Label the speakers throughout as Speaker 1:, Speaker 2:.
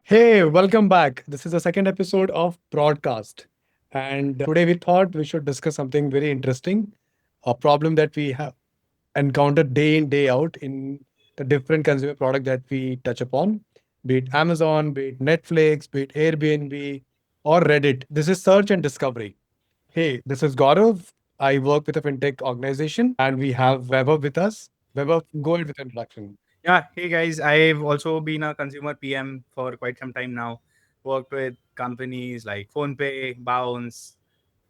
Speaker 1: Hey, welcome back. This is the second episode of Broadcast. And today we thought we should discuss something very interesting, a problem that we have encountered day in, day out in the different consumer product that we touch upon, be it Amazon, be it Netflix, be it Airbnb, or Reddit. This is search and discovery. Hey, this is Gaurav. I work with a fintech organization and we have Weber with us. Weber, go ahead with introduction.
Speaker 2: Yeah, hey guys, I've also been a consumer PM for quite some time now. Worked with companies like PhonePe, Bounce,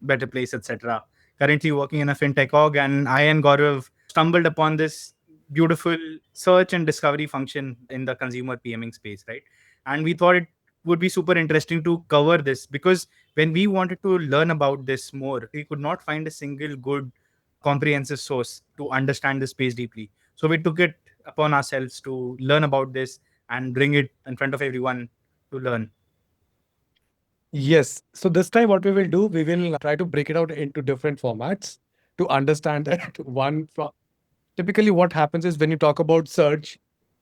Speaker 2: Better Place, etc. Currently working in a fintech org, and I and Gaurav stumbled upon this beautiful search and discovery function in the consumer PMing space, right? And we thought it would be super interesting to cover this because when we wanted to learn about this more, we could not find a single good comprehensive source to understand the space deeply. So we took it upon ourselves to learn about this and bring it in front of everyone to learn.
Speaker 1: Yes. So this time, what we will do, we will try to break it out into different formats to understand that typically what happens is when you talk about search,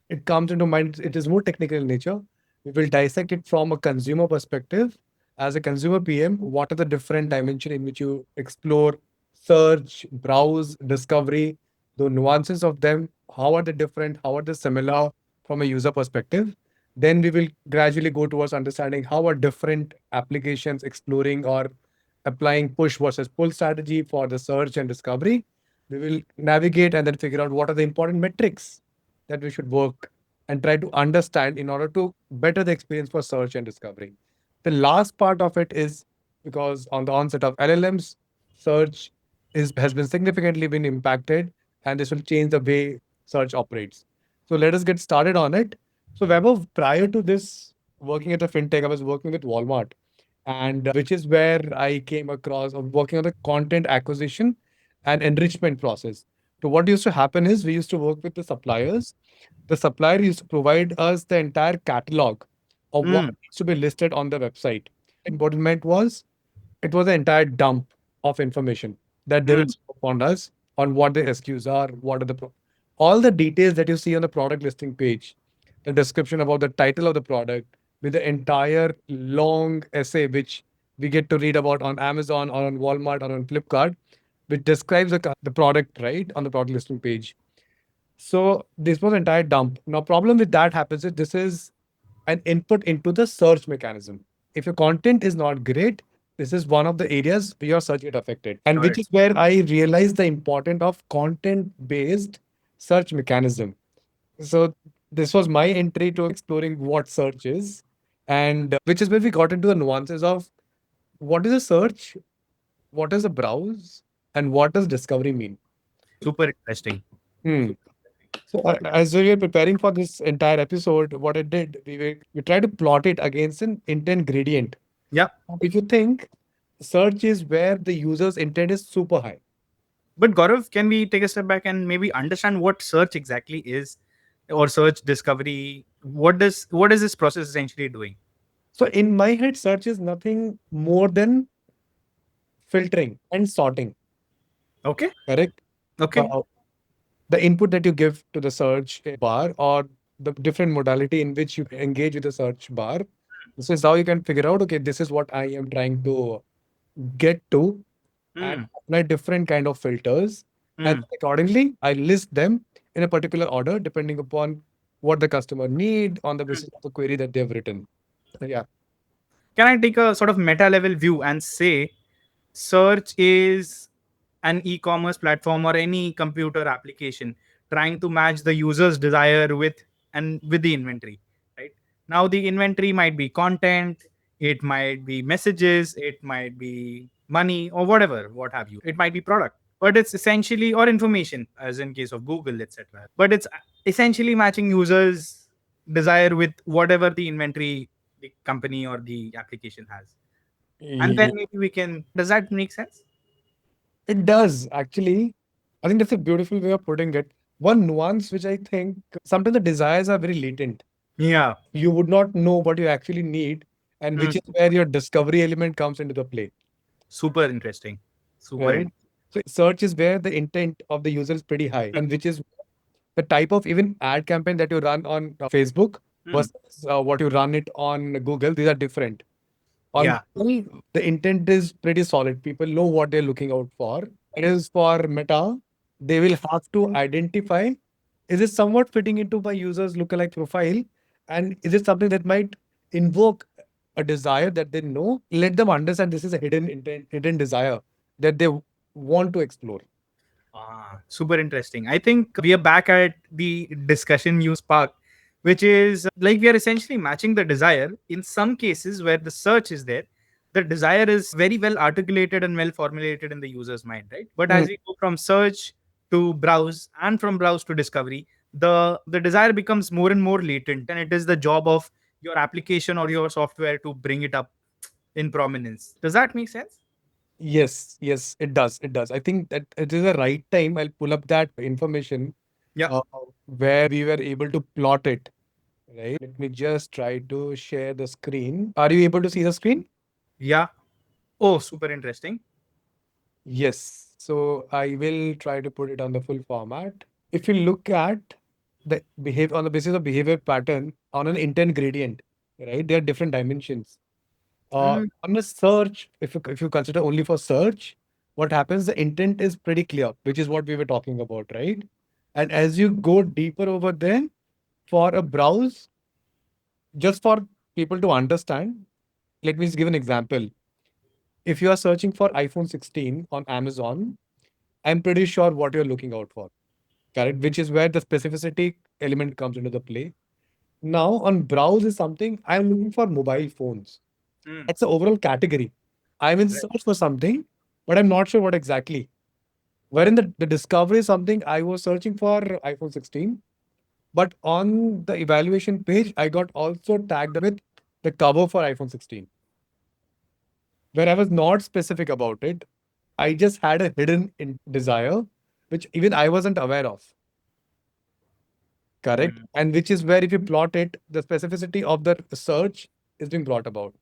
Speaker 1: it comes into mind, it is more technical in nature. We will dissect it from a consumer perspective. As a consumer PM, what are the different dimensions in which you explore, search, browse, discovery, the nuances of them, how are they different, how are they similar from a user perspective? Then we will gradually go towards understanding how are different applications exploring or applying push versus pull strategy for the search and discovery. We will navigate and then figure out what are the important metrics that we should work and try to understand in order to better the experience for search and discovery. The last part of it is because on the onset of LLMs, search has been significantly been impacted, and this will change the way search operates. So let us get started on it. So Weber, prior to this, working at a fintech, I was working with Walmart, and which is where I came across of working on the content acquisition and enrichment process. So what used to happen is we used to work with the suppliers. The supplier used to provide us the entire catalog of what
Speaker 2: Mm,
Speaker 1: needs to be listed on the website. And what it meant was it was an entire dump of information that they will
Speaker 2: mm,
Speaker 1: scoop on us on what the SKUs are, what are all the details that you see on the product listing page, the description about the title of the product, with the entire long essay which we get to read about on Amazon or on Walmart or on Flipkart, which describes the product right on the product listing page. So this was entire dump. Now, problem with that happens is this is an input into the search mechanism. If your content is not great, this is one of the areas where your search get affected. And which
Speaker 2: correct.
Speaker 1: is where I realized the importance of content-based search mechanism. So this was my entry to exploring what search is, and which is where we got into the nuances of what is a search, what is a browse, and what does discovery mean.
Speaker 2: Super interesting.
Speaker 1: Hmm. So as we were preparing for this entire episode, what I did, we tried to plot it against an intent gradient.
Speaker 2: Yeah.
Speaker 1: If you think search is where the user's intent is super high.
Speaker 2: But Gaurav, can we take a step back and maybe understand what search exactly is or search discovery? What is this process essentially doing?
Speaker 1: So in my head, search is nothing more than filtering and sorting.
Speaker 2: Okay.
Speaker 1: Correct.
Speaker 2: Okay.
Speaker 1: Uh, the input that you give to the search bar or the different modality in which you engage with the search bar. This is how you can figure out, okay, this is what I am trying to get to and
Speaker 2: Mm,
Speaker 1: apply different kind of filters. And
Speaker 2: mm.
Speaker 1: accordingly, I list them in a particular order depending upon what the customer need on the basis of the query that they've written. So, yeah.
Speaker 2: Can I take a sort of meta level view and say search is an e-commerce platform or any computer application trying to match the user's desire with the inventory, right? Now the inventory might be content, it might be messages, it might be money or whatever, what have you. It might be product, but it's essentially or information as in case of Google, etc. But it's essentially matching users desire with whatever the inventory the company or the application has. And then
Speaker 1: Ye-
Speaker 2: maybe we can, does that make sense?
Speaker 1: It does actually. I think that's a beautiful way of putting it. One nuance which I think sometimes the desires are very latent.
Speaker 2: Yeah.
Speaker 1: You would not know what you actually need, and which
Speaker 2: Mm.
Speaker 1: is where your discovery element comes into the play,
Speaker 2: Super interesting. Super
Speaker 1: right?
Speaker 2: interesting.
Speaker 1: So search is where the intent of the user is pretty high, and which is the type of even ad campaign that you run on Facebook.
Speaker 2: Hmm.
Speaker 1: versus what you run it on Google. These are different. On
Speaker 2: Yeah.
Speaker 1: Google, the intent is pretty solid. People know what they're looking out for. It is for Meta. They will have to identify, is it somewhat fitting into my user's lookalike profile? And is it something that might invoke a desire that they know? Let them understand this is a hidden intent, hidden desire that they want to explore.
Speaker 2: Ah, super interesting. I think we are back at the discussion you sparked, which is like we are essentially matching the desire. In some cases where the search is there, the desire is very well articulated and well formulated in the user's mind, right? But
Speaker 1: Mm.
Speaker 2: as we go from search to browse and from browse to discovery, the desire becomes more and more latent, and it is the job of your application or your software to bring it up in prominence. Does that make sense?
Speaker 1: Yes, yes, it does. It does. I think that it is the right time. I'll pull up that information
Speaker 2: Yeah.
Speaker 1: uh, where we were able to plot it, right? Let me just try to share the screen. Are you able to see the screen?
Speaker 2: Yeah. Oh, super interesting.
Speaker 1: Yes. So I will try to put it on the full format. If you look at the behavior on the basis of behavior pattern on an intent gradient, right? There are different dimensions.
Speaker 2: Mm,
Speaker 1: On a search, if you consider only for search, what happens? The intent is pretty clear, which is what we were talking about, right? And as you go deeper over there, for a browse, just for people to understand, let me just give an example. If you are searching for iPhone 16 on Amazon, I'm pretty sure what you're looking out for, correct? Which is where the specificity element comes into the play. Now, on browse is something I'm looking for mobile phones.
Speaker 2: mm,
Speaker 1: That's the overall category. I'm in
Speaker 2: right.
Speaker 1: search for something, but I'm not sure what exactly. Wherein the discovery is something I was searching for iPhone 16, but on the evaluation page, I got also tagged with the cover for iPhone 16, where I was not specific about it. I just had a hidden desire, which even I wasn't aware of. Correct.
Speaker 2: Mm,
Speaker 1: And which is where, if you plot it, the specificity of the search is being brought about.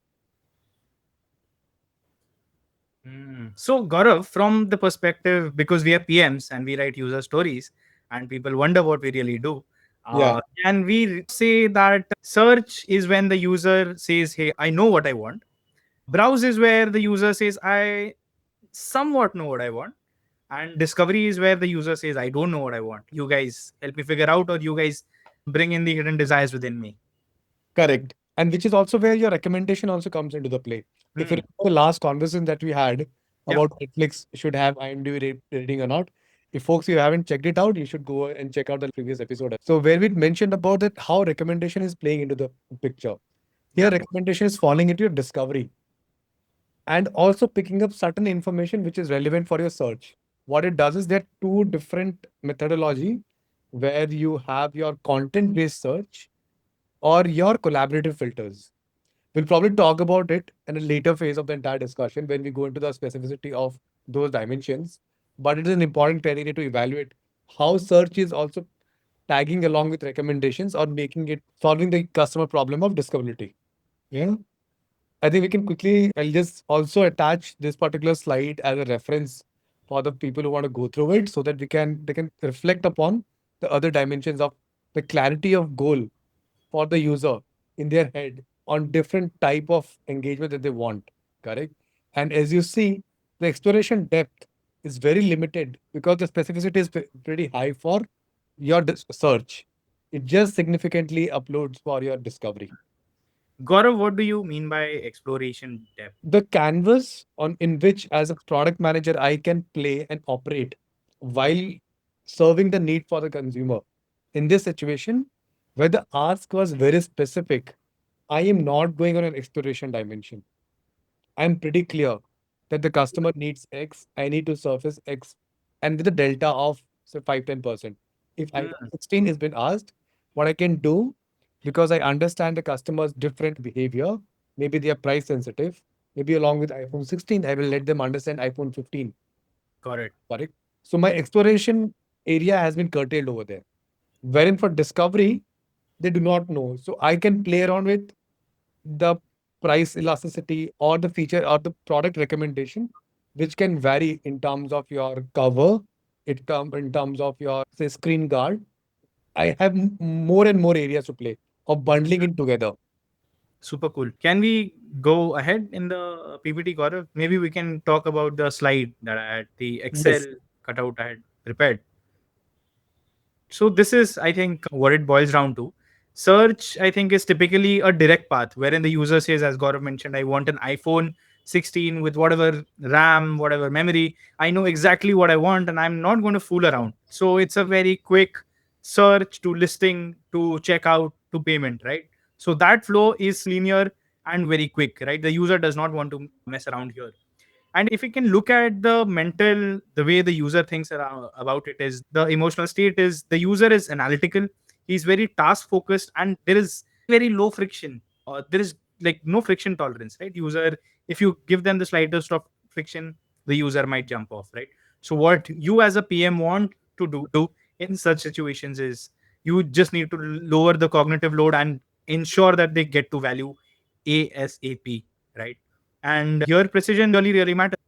Speaker 2: mm. So, Gaurav, from the perspective, because we are PMs and we write user stories and people wonder what we really do,
Speaker 1: Yeah,
Speaker 2: can we say that search is when the user says, hey, I know what I want? Browse is where the user says, I somewhat know what I want. And discovery is where the user says, I don't know what I want. You guys help me figure out, or you guys bring in the hidden desires within me.
Speaker 1: correct. And which is also where your recommendation also comes into the play. If you
Speaker 2: Hmm.
Speaker 1: remember the last conversation that we had
Speaker 2: Yeah.
Speaker 1: about Netflix should have IMDb rating or not, if folks you haven't checked it out, you should go and check out the previous episode. So where we mentioned about that, how recommendation is playing into the picture. Here,
Speaker 2: Yeah.
Speaker 1: recommendation is falling into your discovery and also picking up certain information which is relevant for your search. What it does is there are two different methodology where you have your content-based search or your collaborative filters. We'll probably talk about it in a later phase of the entire discussion when we go into the specificity of those dimensions. But it is an important criteria to evaluate how search is also tagging along with recommendations or making it solving the customer problem of discoverability. Yeah. I think we can quickly, I'll just also attach this particular slide as a reference for the people who want to go through it so that they can reflect upon the other dimensions of the clarity of goal for the user in their head on different type of engagement that they want. Correct. And as you see, the exploration depth is very limited because the specificity is pretty high for your search. It just significantly uploads for your discovery.
Speaker 2: Gaurav, what do you mean by exploration depth?
Speaker 1: The canvas on in which as a product manager I can play and operate while serving the need for the consumer. In this situation, where the ask was very specific, I am not going on an exploration dimension. I'm pretty clear that the customer needs X, I need to surface X, and with a delta of say 5-10%. If iPhone
Speaker 2: Hmm.
Speaker 1: 16 has been asked, what I can do, because I understand the customer's different behavior, maybe they are price sensitive, maybe along with iPhone 16, I will let them understand iPhone 15.
Speaker 2: Correct.
Speaker 1: Correct. So my exploration area has been curtailed over there. Wherein for discovery, they do not know. So I can play around with the price elasticity or the feature or the product recommendation, which can vary in terms of your cover, in terms of your say screen guard. I have more and more areas to play. of bundling it together.
Speaker 2: Super cool. Can we go ahead in the PPT, Gaurav? Maybe we can talk about the slide that I had, the Excel
Speaker 1: Yes.
Speaker 2: cutout I had prepared. So this is, I think, what it boils down to. Search, I think, is typically a direct path wherein the user says, as Gaurav mentioned, I want an iPhone 16 with whatever RAM, whatever memory. I know exactly what I want and I'm not going to fool around. So it's a very quick search to listing to checkout to payment, right? So that flow is linear and very quick, right? The user does not want to mess around here. And if we can look at the way the user thinks about it, is the emotional state is the user is analytical, he's very task focused, and there is very low friction, or there is like no friction tolerance, right? User, if you give them the slightest of friction, the user might jump off, right? So what you as a PM want to do in such situations is you just need to lower the cognitive load and ensure that they get to value ASAP, right? And here precision really matters.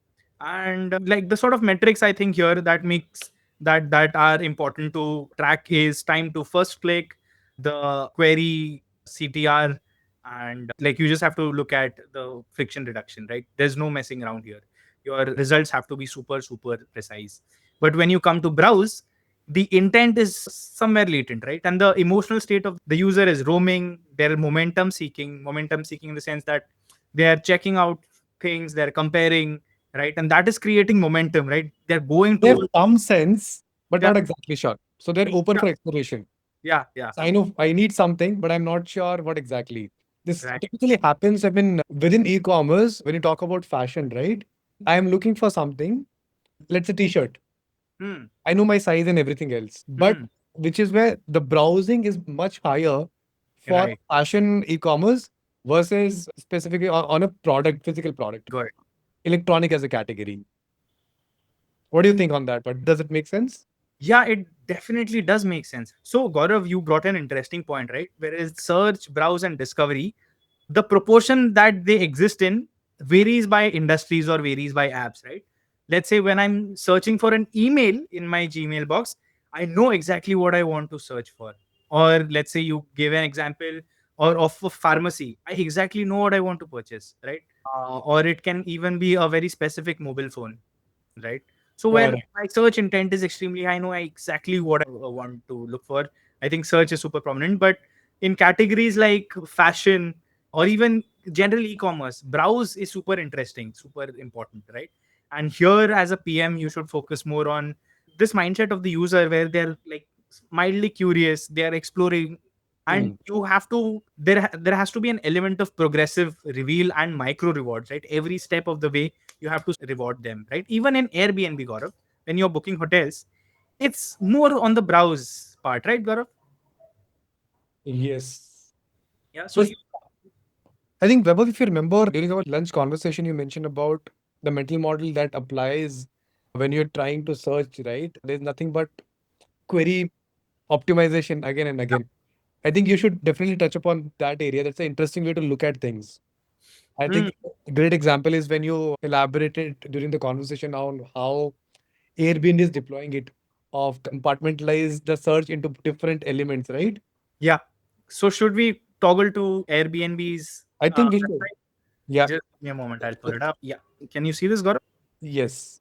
Speaker 2: And like the sort of metrics I think here that makes that are important to track is time to first click, the query CTR, and like you just have to look at the friction reduction, right? There's no messing around here. Your results have to be super precise. But when you come to browse, the intent is somewhere latent, right? And the emotional state of the user is roaming, they're momentum seeking in the sense that they are checking out things, they're comparing, right? And that is creating momentum, right? They're going
Speaker 1: They have
Speaker 2: to,
Speaker 1: some sense, but
Speaker 2: yeah,
Speaker 1: not exactly sure. So they're open
Speaker 2: yeah,
Speaker 1: for exploration.
Speaker 2: yeah,
Speaker 1: So I know I need something, but I'm not sure what exactly. This
Speaker 2: right.
Speaker 1: typically happens, I mean, within e-commerce, when you talk about fashion, right? I am looking for something, let's say t-shirt.
Speaker 2: Hmm.
Speaker 1: I know my size and everything else, but
Speaker 2: Hmm.
Speaker 1: which is where the browsing is much higher for
Speaker 2: Right.
Speaker 1: fashion e-commerce versus specifically on a product, physical product,
Speaker 2: Good.
Speaker 1: electronic as a category. What do you think on that? But does it make sense?
Speaker 2: Yeah, it definitely does make sense. So, Gaurav, you brought an interesting point, right? Whereas search, browse, and discovery, the proportion that they exist in varies by industries or varies by apps, right? Let's say when I'm searching for an email in my Gmail box, I know exactly what I want to search for. Or let's say you give an example or of a pharmacy, I exactly know what I want to purchase, right? Or it can even be a very specific mobile phone, right? So where
Speaker 1: Correct.
Speaker 2: my search intent is extremely high, I know exactly what I want to look for. I think search is super prominent, but in categories like fashion or even general e-commerce, browse is super interesting, super important, right? And here as a PM, you should focus more on this mindset of the user where they're like mildly curious, they are exploring, and
Speaker 1: Hmm.
Speaker 2: you have to there has to be an element of progressive reveal and micro rewards, right? Every step of the way you have to reward them, right? Even in Airbnb, Gaurav, when you're booking hotels, it's more on the browse part, right, Gaurav?
Speaker 1: Yes.
Speaker 2: Yeah. So
Speaker 1: Yes. I think, Vaibhav, if you remember during our lunch conversation, you mentioned about the mental model that applies when you're trying to search, right? There's nothing but query optimization again and again. I think you should definitely touch upon that area. That's an interesting way to look at things. I
Speaker 2: mm,
Speaker 1: think a great example is when you elaborated during the conversation on how Airbnb is deploying it of compartmentalize the search into different elements, right?
Speaker 2: yeah. So should we toggle to Airbnb's
Speaker 1: I think we should.
Speaker 2: website?
Speaker 1: Yeah.
Speaker 2: Just give me a moment, I'll pull it up. Yeah. Can you see this, Gaurav?
Speaker 1: Yes.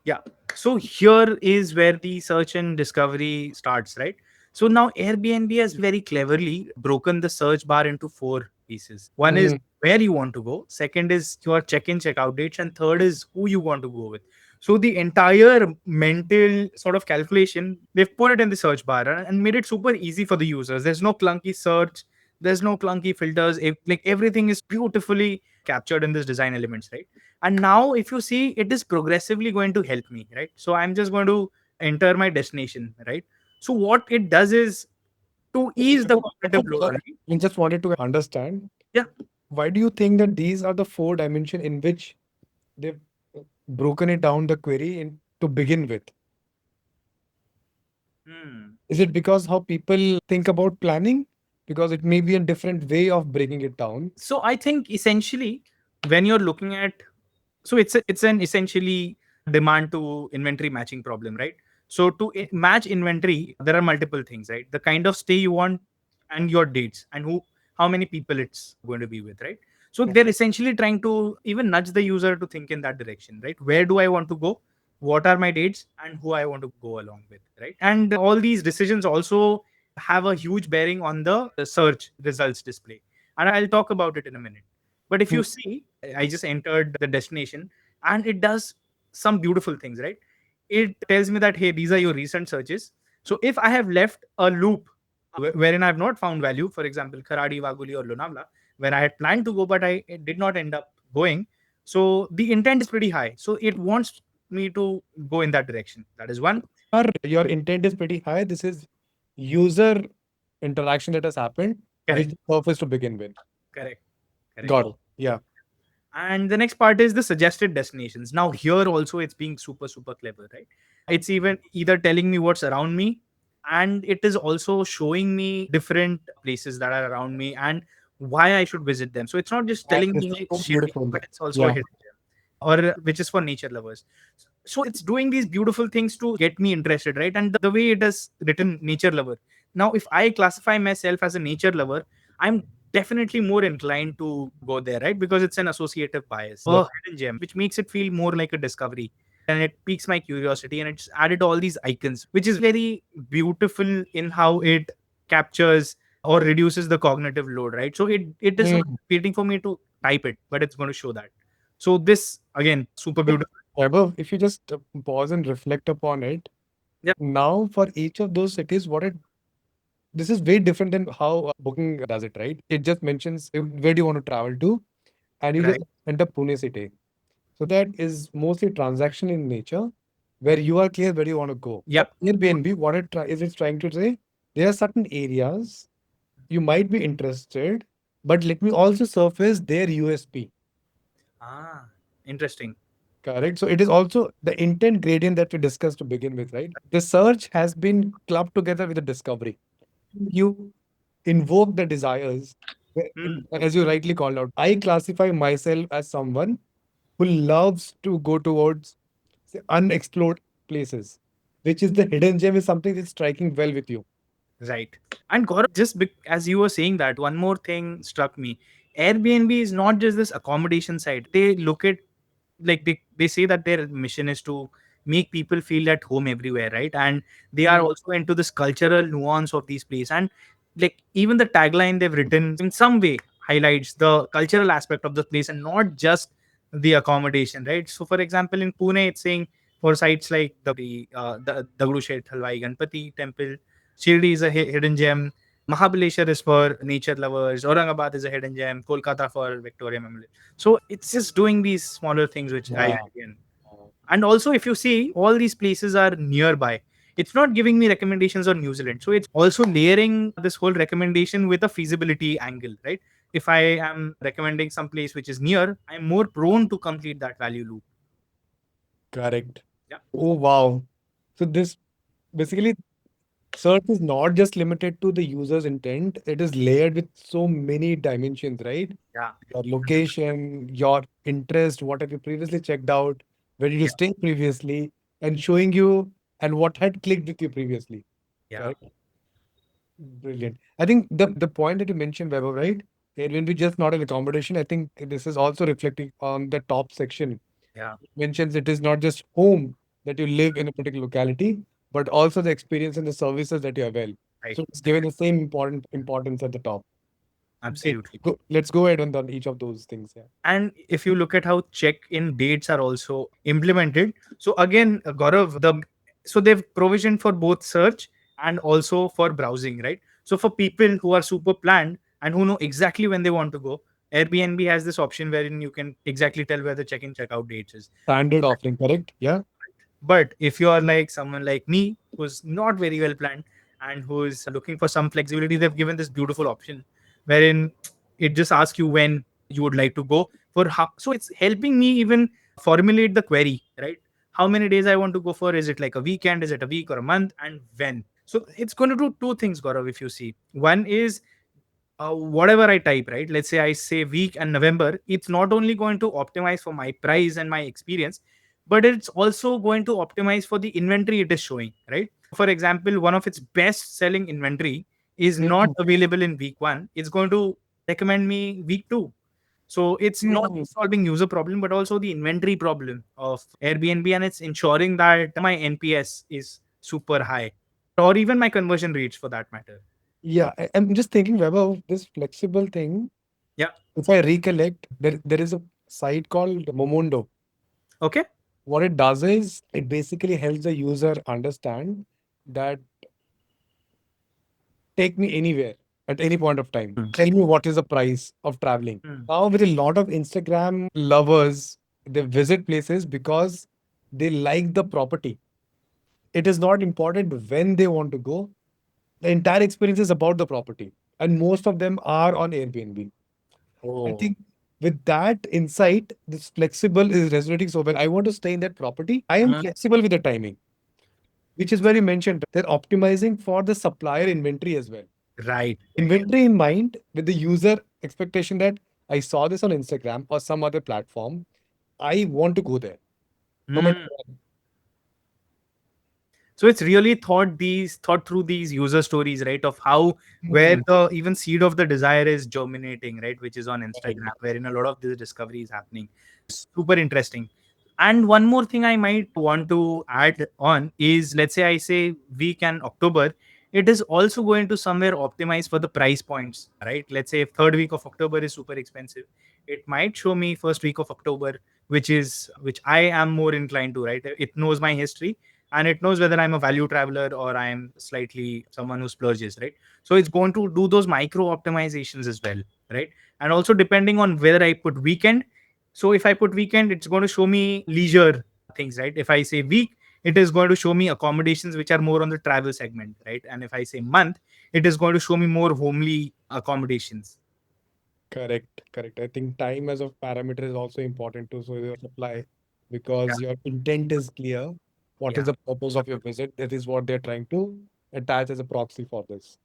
Speaker 2: Yeah. So here is where the search and discovery starts, right? So now Airbnb has very cleverly broken the search bar into four pieces. One is
Speaker 1: Mm,
Speaker 2: where you want to go, second is your check-in, check-out dates, and third is who you want to go with. So the entire mental sort of calculation, they've put it in the search bar and made it super easy for the users. There's no clunky search, there's no clunky filters. Like everything is beautifully captured in this design elements, right? And now if you see, it is progressively going to help me, right? So I'm just going to enter my destination, right? So what it does is to ease the cognitive load, right?
Speaker 1: I just wanted to understand
Speaker 2: Yeah.
Speaker 1: why do you think that these are the four dimensions in which they've broken it down the query in to begin with?
Speaker 2: Hmm.
Speaker 1: Is it because how people think about planning? Because it may be a different way of breaking it down.
Speaker 2: So I think essentially when you're looking at, so it's an essentially demand to inventory matching problem, right? So to match inventory, there are multiple things, right? The kind of stay you want, and your dates and how many people it's going to be with, right? So they're essentially trying to even nudge the user to think in that direction, right? Where do I want to go? What are my dates and who I want to go along with, right? And all these decisions also have a huge bearing on the search results display. And I'll talk about it in a minute. But if you see, I just entered the destination and it does some beautiful things, right? It tells me that, hey, these are your recent searches. So if I have left a loop wherein I have not found value, for example, Kharadi, Waguli, or Lonavala, where I had planned to go, but I did not end up going. So the intent is pretty high. So it wants me to go in that direction. That is one.
Speaker 1: Your intent is pretty high. This is user interaction that has happened, which
Speaker 2: Correct.
Speaker 1: is surface to begin with.
Speaker 2: Correct. Correct.
Speaker 1: Got it. Yeah.
Speaker 2: And the next part is the suggested destinations. Now, here also it's being super, super clever, right? It's even either telling me what's around me, and it is also showing me different places that are around me and why I should visit them. So it's not just
Speaker 1: That
Speaker 2: telling
Speaker 1: is
Speaker 2: me like
Speaker 1: so
Speaker 2: shit,
Speaker 1: beautiful.
Speaker 2: but it's also a
Speaker 1: Yeah.
Speaker 2: hidden gem, or which is for nature lovers. So it's doing these beautiful things to get me interested, right? And the way it is written, nature lover. Now, if I classify myself as a nature lover, I'm definitely more inclined to go there, right? Because it's an associative bias,
Speaker 1: Yep.
Speaker 2: a hidden gem, which makes it feel more like a discovery. And it piques my curiosity, and it's added all these icons, which is very beautiful in how it captures or reduces the cognitive load, right? So it is not
Speaker 1: Mm.
Speaker 2: waiting for me to type it, but it's going to show that. So this again, super
Speaker 1: But
Speaker 2: beautiful.
Speaker 1: Vaibhav, if you just pause and reflect upon it,
Speaker 2: Yeah,
Speaker 1: now for each of those cities, what it this is way different than how booking does it, right? It just mentions where do you want to travel to, and you just
Speaker 2: right.
Speaker 1: enter Pune city. So that is mostly transaction in nature, where you are clear where you want to go.
Speaker 2: Yeah,
Speaker 1: But Airbnb, what is it trying to say? There are certain areas you might be interested, but let me also surface their USP.
Speaker 2: ah, interesting.
Speaker 1: Correct. So it is also the intent gradient that we discussed to begin with, right? The search has been clubbed together with the discovery. You invoke the desires,
Speaker 2: Hmm,
Speaker 1: as you rightly called out. I classify myself as someone who loves to go towards, say, unexplored places, which is the hidden gem is something that's striking well with you.
Speaker 2: right. And Gaurav, just as you were saying that, one more thing struck me. Airbnb is not just this accommodation site. They look at, like, they say that their mission is to make people feel at home everywhere, right? And they are also into this cultural nuance of these places. And like even the tagline they've written in some way highlights the cultural aspect of the place and not just the accommodation, right? So for example, in Pune, it's saying for sites like the Dagdu Halwai Ganpati temple, Shirdi is a hidden gem. Mahabaleshwar is for nature lovers. Aurangabad is a hidden gem. Kolkata for Victoria Memorial. So it's just doing these smaller things which I
Speaker 1: Yeah.
Speaker 2: again. And also, if you see, all these places are nearby. It's not giving me recommendations on New Zealand. So it's also layering this whole recommendation with a feasibility angle, right? If I am recommending some place which is near, I'm more prone to complete that value loop.
Speaker 1: Correct.
Speaker 2: Yeah.
Speaker 1: Oh, wow. So this basically search is not just limited to the user's intent, it is layered with so many dimensions, right?
Speaker 2: Yeah.
Speaker 1: Your location, your interest, what have you previously checked out, where did you
Speaker 2: Yeah.
Speaker 1: stay previously, and showing you and what had clicked with you previously.
Speaker 2: Yeah.
Speaker 1: Correct. Brilliant. I think the point that you mentioned, Weber, right? Airbnb just not an accommodation. I think this is also reflecting on the top section.
Speaker 2: Yeah.
Speaker 1: It mentions it is not just home that you live in a particular locality, but also the experience and the services that you avail.
Speaker 2: Right.
Speaker 1: So it's given the same importance at the top. Great.
Speaker 2: Absolutely.
Speaker 1: Let's go ahead on each of those things. Yeah.
Speaker 2: And if you look at how check-in dates are also implemented, so again, Gaurav, so they've provisioned for both search and also for browsing, right? So for people who are super planned and who know exactly when they want to go, Airbnb has this option wherein you can exactly tell where the check-in check-out dates is.
Speaker 1: Standard offering, correct? Yeah.
Speaker 2: But if you are like someone like me who's not very well planned and who's looking for some flexibility, they've given this beautiful option wherein it just asks you when you would like to go for how. So it's helping me even formulate the query, right? How many days I want to go for? Is it like a weekend? Is it a week or a month? And when? So it's going to do two things, Gaurav, if you see. One is whatever I type, right? Let's say I say week and November, it's not only going to optimize for my price and my experience, but it's also going to optimize for the inventory it is showing, right? For example, one of its best selling inventory is not
Speaker 1: Mm,
Speaker 2: available in week 1, it's going to recommend me week 2. So it's not
Speaker 1: mm.
Speaker 2: just solving user problem, but also the inventory problem of Airbnb, and it's ensuring that my NPS is super high, or even my conversion rates for that matter.
Speaker 1: Yeah, I'm just thinking, Weber, this flexible thing.
Speaker 2: Yeah.
Speaker 1: If I recollect, there is a site called Momondo.
Speaker 2: Okay.
Speaker 1: What it does is it basically helps the user understand that take me anywhere at any point of time.
Speaker 2: Mm.
Speaker 1: Tell me what is the price of traveling.
Speaker 2: Mm.
Speaker 1: Now, with a lot of Instagram lovers, they visit places because they like the property. It is not important when they want to go. The entire experience is about the property. And most of them are on Airbnb. I
Speaker 2: Oh,
Speaker 1: think with that insight, this flexible is resonating so well. I want to stay in that property. I am
Speaker 2: mm,
Speaker 1: flexible with the timing, which is where you mentioned they're optimizing for the supplier inventory as well.
Speaker 2: right.
Speaker 1: Inventory in mind with the user expectation that I saw this on Instagram or some other platform. I want to go there. No matter
Speaker 2: Mm. So it's really thought through these user stories, right? Of how where
Speaker 1: what.
Speaker 2: the even seed of the desire is germinating, right? Which is on
Speaker 1: Right.
Speaker 2: Instagram, wherein a lot of this discovery is happening. Super interesting. And one more thing I might want to add on is, let's say I say week and October, it is also going to somewhere optimize for the price points, right? Let's say if third week of October is super expensive, it might show me first week of October, which I am more inclined to, right? It knows my history, and it knows whether I'm a value traveler or I'm slightly someone who splurges, right? So it's going to do those micro optimizations as well, right? And also depending on whether I put weekend. So if I put weekend, it's going to show me leisure things, right? If I say week, it is going to show me accommodations which are more on the travel segment, right? And if I say month, it is going to show me more homely accommodations.
Speaker 1: Correct, correct. I think time as a parameter is also important too. So your supply,
Speaker 2: Yeah.
Speaker 1: because your intent is clear. What is
Speaker 2: Yeah.
Speaker 1: the purpose of your visit? That is what they're trying to attach as a proxy for this.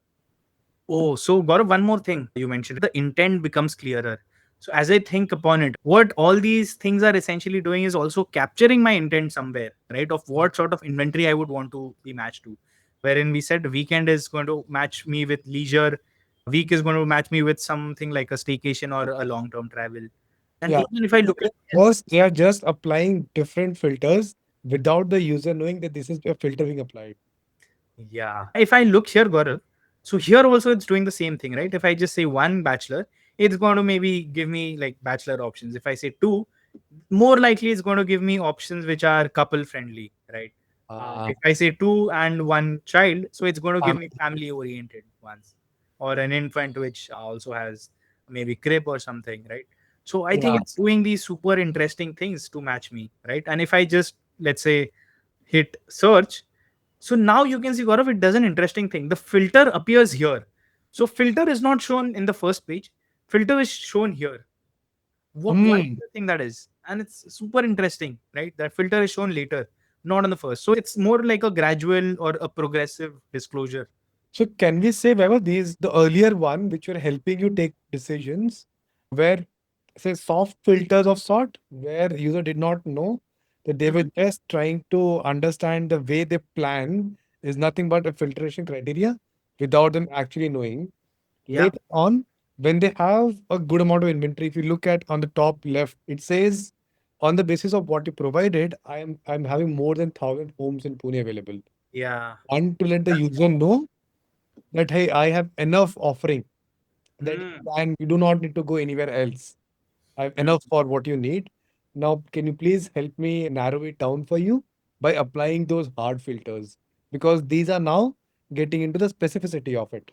Speaker 2: Oh, so Gaurav, one more thing you mentioned, the intent becomes clearer. So as I think upon it, what all these things are essentially doing is also capturing my intent somewhere, right? Of what sort of inventory I would want to be matched to. Wherein we said weekend is going to match me with leisure, week is going to match me with something like a staycation or a long-term travel. And
Speaker 1: Yeah.
Speaker 2: even if I look at
Speaker 1: First, they are just applying different filters without the user knowing that this is a filter being applied.
Speaker 2: yeah. If I look here, Gaurav, so here also it's doing the same thing, right? If I just say one bachelor, it's going to maybe give me like bachelor options. If I say two, more likely it's going to give me options which are couple friendly, right?
Speaker 1: Ah,
Speaker 2: If I say two and one child, so it's going to give me
Speaker 1: family.
Speaker 2: family oriented ones, or an infant which also has maybe crib or something, right? So I think
Speaker 1: Yeah.
Speaker 2: it's doing these super interesting things to match me, right? And if I just, let's say, hit search, so now you can see, Gaurav, it does an interesting thing. The filter appears here. So filter is not shown in the first page. Filter is shown here. Why do
Speaker 1: Hmm.
Speaker 2: you think that is? And it's super interesting, right? That filter is shown later, not on the first. So it's more like a gradual or a progressive disclosure.
Speaker 1: So can we say, Vaibhav, these the earlier one which were helping you take decisions where say soft filters of sort where user did not know that they were
Speaker 2: Mhm.
Speaker 1: just trying to understand the way they plan is nothing but a filtration criteria without them actually knowing.
Speaker 2: Yeah.
Speaker 1: Later on, when they have a good amount of inventory, if you look at on the top left, it says on the basis of what you provided, I'm having more than 1,000 homes in Pune available.
Speaker 2: Yeah.
Speaker 1: And to let the user know that hey, I have enough offering that
Speaker 2: Mm.
Speaker 1: you do not need to go anywhere else. I have enough for what you need. Now, can you please help me narrow it down for you by applying those hard filters? Because these are now getting into the specificity of it.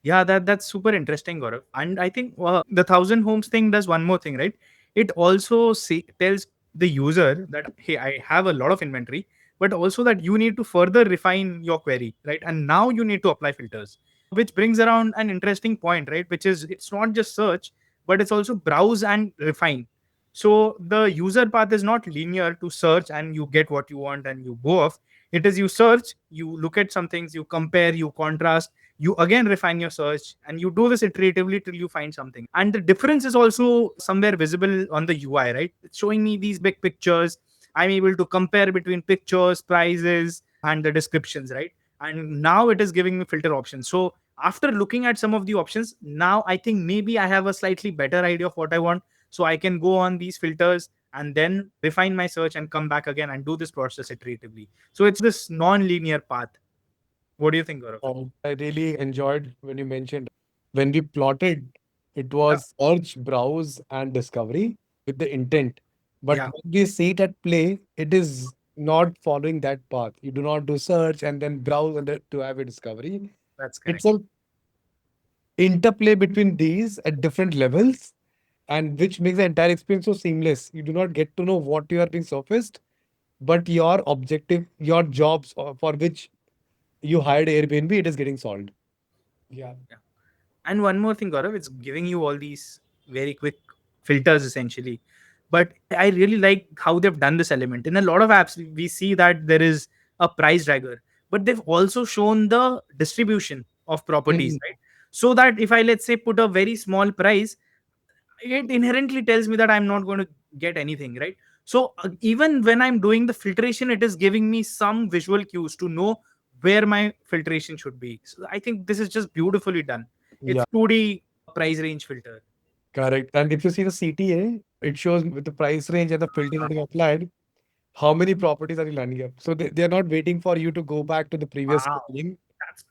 Speaker 2: Yeah, that's super interesting, Gaurav. And I think the thousand homes thing does one more thing, right? It also tells the user that hey, I have a lot of inventory, but also that you need to further refine your query, right? And now you need to apply filters, which brings around an interesting point, right? Which is it's not just search, but it's also browse and refine. So the user path is not linear to search and you get what you want and you go off. It is you search, you look at some things, you compare, you contrast, you again refine your search, and you do this iteratively till you find something. And the difference is also somewhere visible on the UI, right? It's showing me these big pictures. I'm able to compare between pictures, prices, and the descriptions, right? And now it is giving me filter options. So After looking at some of the options, now I think maybe I have a slightly better idea of what I want. So I can go on these filters and then refine my search and come back again and do this process iteratively. So it's this non-linear path. What do you think, Gaurav?
Speaker 1: I really enjoyed when you mentioned when we plotted, it
Speaker 2: Yeah,
Speaker 1: was search, browse, and discovery with the intent. But
Speaker 2: yeah,
Speaker 1: when we see it at play, it is not following that path. You do not do search and then browse and then to have a discovery.
Speaker 2: that's correct.
Speaker 1: It's a interplay between these at different levels, and which makes the entire experience so seamless. You do not get to know what you are being surfaced, but your objective, your jobs for which you hired Airbnb, it is getting solved. Yeah.
Speaker 2: Yeah. And one more thing, Gaurav, it's giving you all these very quick filters essentially. But I really like how they've done this element. In a lot of apps, we see that there is a price dragger, but they've also shown the distribution of properties,
Speaker 1: Mhm.
Speaker 2: right? So that if I, let's say, put a very small price, it inherently tells me that I'm not going to get anything, right? So even when I'm doing the filtration, it is giving me some visual cues to know where my filtration should be. So I think this is just beautifully done.
Speaker 1: Yeah,
Speaker 2: It's 2D price range filter.
Speaker 1: correct. And if you see the CTA, it shows with the price range and the filter that you applied, how many properties are you landing up. So they're not waiting for you to go back to the previous
Speaker 2: Wow,
Speaker 1: scrolling.
Speaker 2: that's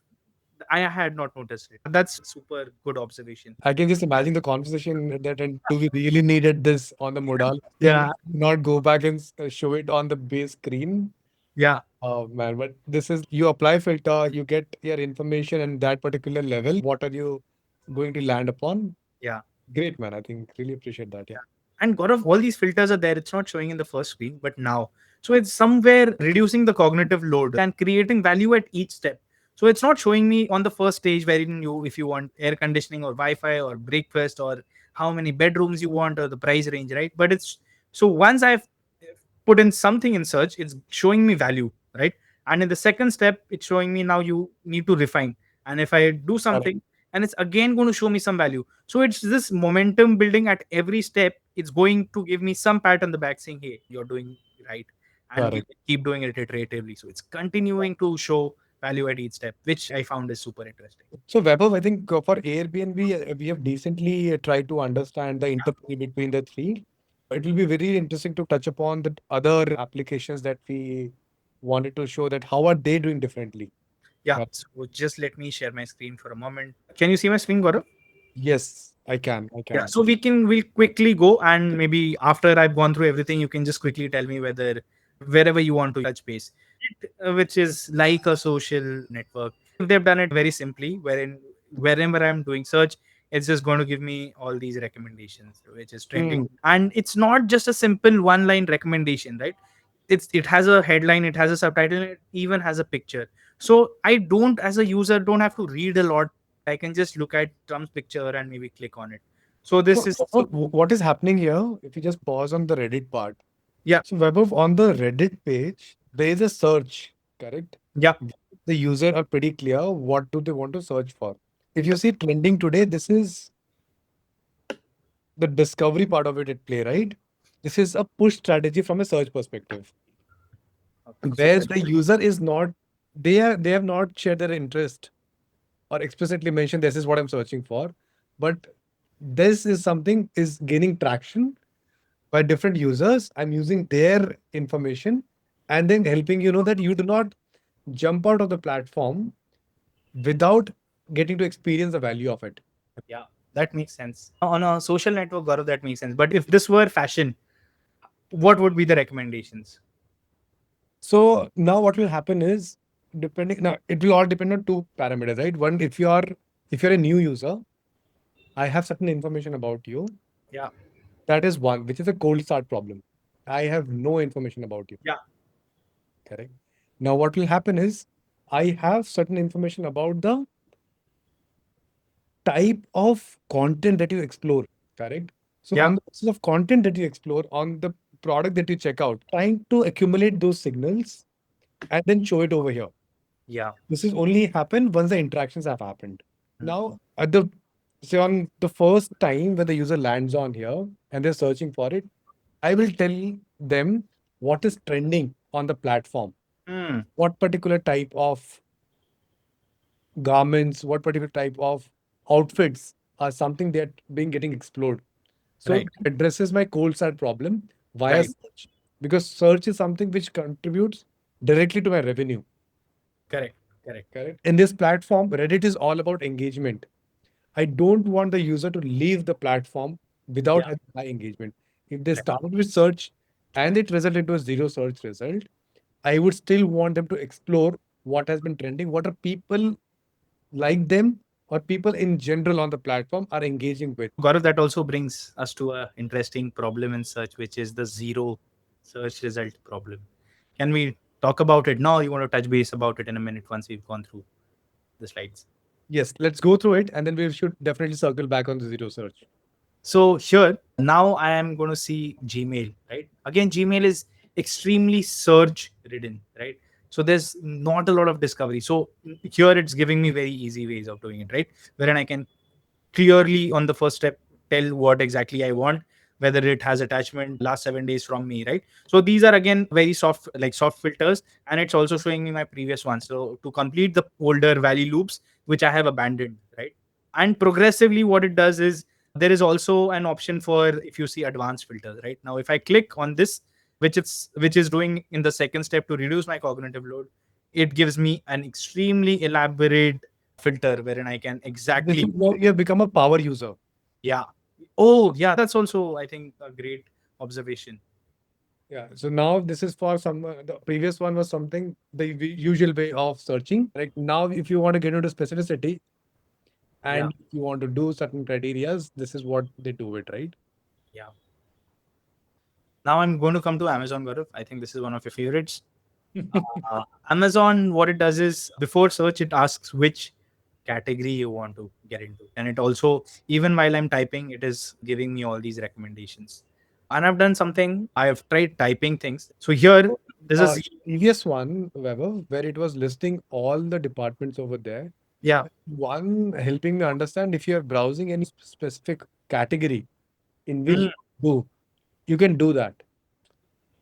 Speaker 2: I had not noticed it. That's super good observation.
Speaker 1: I can just imagine the conversation that, and do we really needed this on the modal? Can
Speaker 2: Yeah,
Speaker 1: we not go back and show it on the base screen?
Speaker 2: yeah,
Speaker 1: Oh man, but this is you apply filter, you get your information in that particular level. What are you going to land upon?
Speaker 2: yeah.
Speaker 1: Great, man. I think really appreciate that. Yeah.
Speaker 2: Yeah. And Gaurav, all these filters are there. It's not showing in the first screen, but now. So it's somewhere reducing the cognitive load and creating value at each step. So it's not showing me on the first stage wherein you, if you want air conditioning or Wi-Fi or breakfast or how many bedrooms you want or the price range, right? But it's so once I've put in something in search, it's showing me value, right? And in the second step, it's showing me now you need to refine. And if I do
Speaker 1: Correct.
Speaker 2: something, and it's again going to show me some value. So it's this momentum building at every step. It's going to give me some pat on the back saying, hey, you're doing right. And you
Speaker 1: Correct.
Speaker 2: can keep doing it iteratively. So it's continuing to show value at each step, which I found is super interesting.
Speaker 1: So, Vaibhav, I think for Airbnb, we have decently tried to understand the interplay between the three. It will be very interesting to touch upon the other applications that we wanted to show that how are they doing differently.
Speaker 2: Yeah.
Speaker 1: Right.
Speaker 2: So just let me share my screen for a moment. Can you see my screen, Gaurav?
Speaker 1: Yes, I can. I
Speaker 2: Yeah,
Speaker 1: can.
Speaker 2: so we'll quickly go, and maybe after I've gone through everything, you can just quickly tell me whether wherever you want to touch base, which is like a social network. They've done it very simply, wherein wherever I'm doing search, it's just going to give me all these recommendations, which is trending,
Speaker 1: Mm.
Speaker 2: and it's not just a simple one line recommendation, right? It has a headline, it has a subtitle, it even has a picture. So I don't, as a user, don't have to read a lot. I can just look at Trump's picture and maybe click on it. So this
Speaker 1: So,
Speaker 2: is
Speaker 1: what is happening here? If you just pause on the Reddit part.
Speaker 2: yeah,
Speaker 1: So, Vaibhav, on the Reddit page, there is a search, correct?
Speaker 2: yeah,
Speaker 1: The user are pretty clear what do they want to search for. If you see trending today, this is the discovery part of it at play, right? This is a push strategy from a search perspective,
Speaker 2: okay. So
Speaker 1: where the user is not they have not shared their interest or explicitly mentioned this is what I'm searching for, but this is something is gaining traction by different users. I'm using their information and then helping you know that you do not jump out of the platform without getting to experience the value of it.
Speaker 2: yeah, that makes sense. On a social network, Gaurav, that makes sense. But if this were fashion, what would be the recommendations?
Speaker 1: So now what will happen is depending now it will all depend on two parameters, right? One, if you're a new user, I have certain information about you.
Speaker 2: Yeah,
Speaker 1: That is one, which is a cold start problem. I have no information about you.
Speaker 2: yeah,
Speaker 1: Correct. Now what will happen is I have certain information about the type of content that you explore. Correct. So
Speaker 2: yeah,
Speaker 1: on the basis of content that you explore, on the product that you check out, trying to accumulate those signals and then show it over here.
Speaker 2: yeah.
Speaker 1: This is only happen once the interactions have happened.
Speaker 2: Hmm.
Speaker 1: Now, at the say on the first time when the user lands on here and they're searching for it, I will tell them what is trending on the platform.
Speaker 2: Hmm.
Speaker 1: What particular type of garments, what particular type of outfits are something that being getting explored. So
Speaker 2: Right.
Speaker 1: it addresses my cold start problem via
Speaker 2: Right.
Speaker 1: search, because search is something which contributes directly to my revenue.
Speaker 2: Correct. Correct.
Speaker 1: Correct. In this platform, Reddit is all about engagement. I don't want the user to leave the platform without
Speaker 2: Yeah.
Speaker 1: having high engagement. If they
Speaker 2: Right.
Speaker 1: start with search and it result into a zero search result, I would still want them to explore what has been trending, what are people like them or people in general on the platform are engaging with.
Speaker 2: Gaurav, that also brings us to a interesting problem in search, which is the zero search result problem. Can we talk about it now? You want to touch base about it in a minute once we've gone through the slides?
Speaker 1: Yes, let's go through it and then we should definitely circle back on the zero search.
Speaker 2: So here now I am going to see Gmail, right? Again, Gmail is extremely search ridden, right? So there's not a lot of discovery. So here it's giving me very easy ways of doing it, right? Wherein I can clearly on the first step tell what exactly I want, whether it has attachment last 7 days from me, right? So these are again very soft, like soft filters, and it's also showing me my previous ones. So to complete the older value loops which I have abandoned, right? And progressively what it does is there is also an option for, if you see, advanced filters, right? Now if I click on this, which is doing in the second step to reduce my cognitive load, it gives me an extremely elaborate filter wherein I can
Speaker 1: This
Speaker 2: exactly.
Speaker 1: is where you have become a power user.
Speaker 2: Yeah. Oh, yeah. That's also, I think, a great observation.
Speaker 1: Yeah. So now this is for some, the previous one was something, the usual way of searching. Like now, if you want to get into specificity
Speaker 2: Yeah.
Speaker 1: and you want to do certain criterias, this is what they do it, right?
Speaker 2: Yeah. Now I'm going to come to Amazon, Gaurav. I think this is one of your favorites. Amazon, what it does is before search, it asks which category you want to get into. And it also, even while I'm typing, it is giving me all these recommendations. And I've done something, I've tried typing things. So here, this is,
Speaker 1: Previous one, Weber, where it was listing all the departments over there.
Speaker 2: yeah.
Speaker 1: One helping me understand if you are browsing any specific category in which
Speaker 2: Mm,
Speaker 1: you do, you can do that.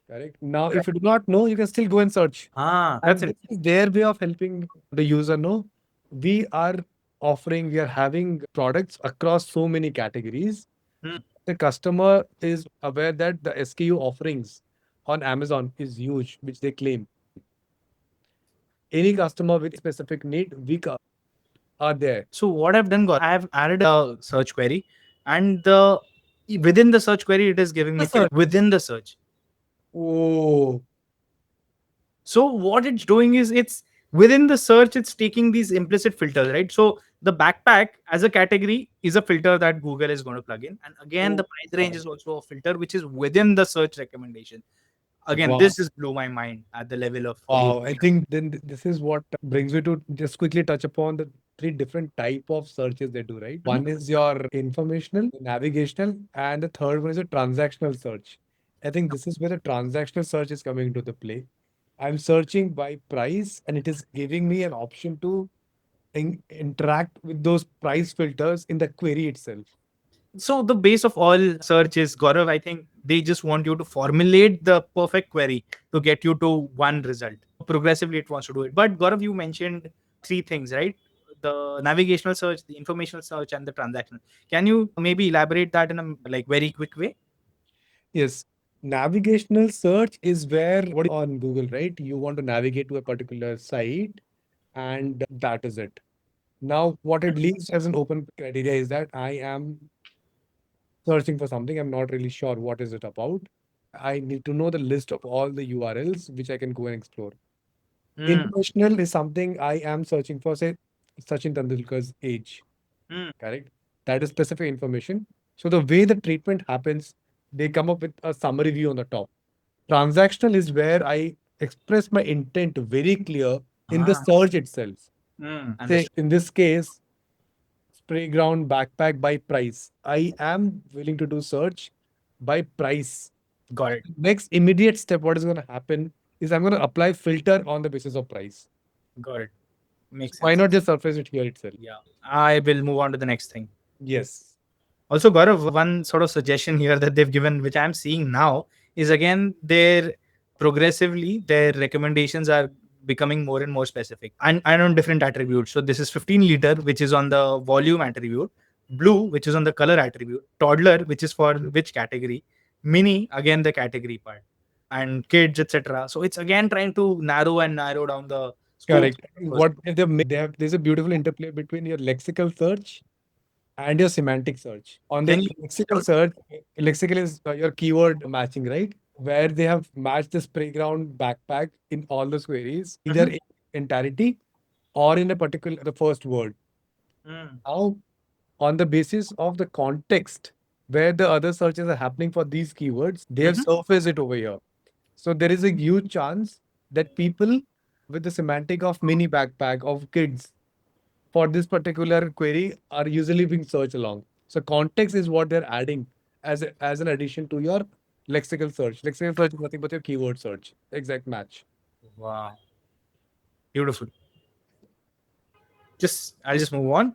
Speaker 1: Correct. Now, if you do not know, you can still go and search.
Speaker 2: that's
Speaker 1: And
Speaker 2: it.
Speaker 1: this is their way of helping the user know. We are we are having products across so many categories. The customer is aware that the SKU offerings on Amazon is huge, which they claim. Any customer with specific need, are there.
Speaker 2: So what I've done, Gaurav, I've added a search query, and the within the search query, it is giving me
Speaker 1: Search.
Speaker 2: within the search.
Speaker 1: Oh,
Speaker 2: So what it's doing is it's within the search, it's taking these implicit filters, right? So the backpack as a category is a filter that Google is going to plug in, and again, the
Speaker 1: oh,
Speaker 2: price range is also a filter which is within the search recommendation. Again,
Speaker 1: wow.
Speaker 2: this just blew my mind at the level of
Speaker 1: Wow, I think then this is what brings me to just quickly touch upon the three different type of searches they do, right?
Speaker 2: Mhm.
Speaker 1: One is your informational, navigational, and the third one is a transactional search. I think this is where the transactional search is coming into the play. I'm searching by price, and it is giving me an option to interact with those price filters in the query itself.
Speaker 2: So the base of all search is, Gaurav, I think they just want you to formulate the perfect query to get you to one result. Progressively it wants to do it. But Gaurav, you mentioned three things, right? The navigational search, the informational search, and the transactional. Can you maybe elaborate that in a like very quick way?
Speaker 1: Yes. Navigational search is where what on Google, right? You want to navigate to a particular site and that is it. Now, what it leaves as an open criteria is that I am searching for something. I'm not really sure what is it about. I need to know the list of all the URLs which I can go and explore.
Speaker 2: Hmm.
Speaker 1: Informational is something I am searching for, say, Sachin Tendulkar's age,
Speaker 2: Hmm.
Speaker 1: correct? That is specific information. So the way the treatment happens, they come up with a summary view on the top. Transactional is where I express my intent very clear in the
Speaker 2: Ah.
Speaker 1: search itself. Say,
Speaker 2: Understood.
Speaker 1: in this case, spray ground backpack by price. I am willing to do search by price.
Speaker 2: Got it.
Speaker 1: Next immediate step, what is going to happen is I'm going to apply filter on the basis of price.
Speaker 2: Got it.
Speaker 1: So
Speaker 2: Makes
Speaker 1: why
Speaker 2: sense.
Speaker 1: not just surface it here itself?
Speaker 2: Yeah. I will move on to the next thing.
Speaker 1: Yes.
Speaker 2: Also, Gaurav, one sort of suggestion here that they've given, which I'm seeing now, is again their progressively their recommendations are becoming more and more specific and on different attributes. So this is 15-liter, which is on the volume attribute, blue, which is on the color attribute, toddler, which is for which category, mini, again the category part, and kids, etc. So it's again trying to narrow down the scope.
Speaker 1: Correct. There's a beautiful interplay between your lexical search and your semantic search. On the
Speaker 2: Can you?
Speaker 1: lexical search, lexical is your keyword matching, right? Where they have matched this playground backpack in all those queries, either
Speaker 2: Mhm.
Speaker 1: in entirety or in a particular the first word.
Speaker 2: Mm.
Speaker 1: Now, on the basis of the context where the other searches are happening for these keywords, they have
Speaker 2: Mhm.
Speaker 1: surfaced it over here. So there is a huge chance that people with the semantic of mini backpack of kids for this particular query are usually being searched along. So context is what they're adding as an addition to your lexical search. Lexical search is nothing but your keyword search. Exact match.
Speaker 2: Wow, beautiful. Just I'll just move on.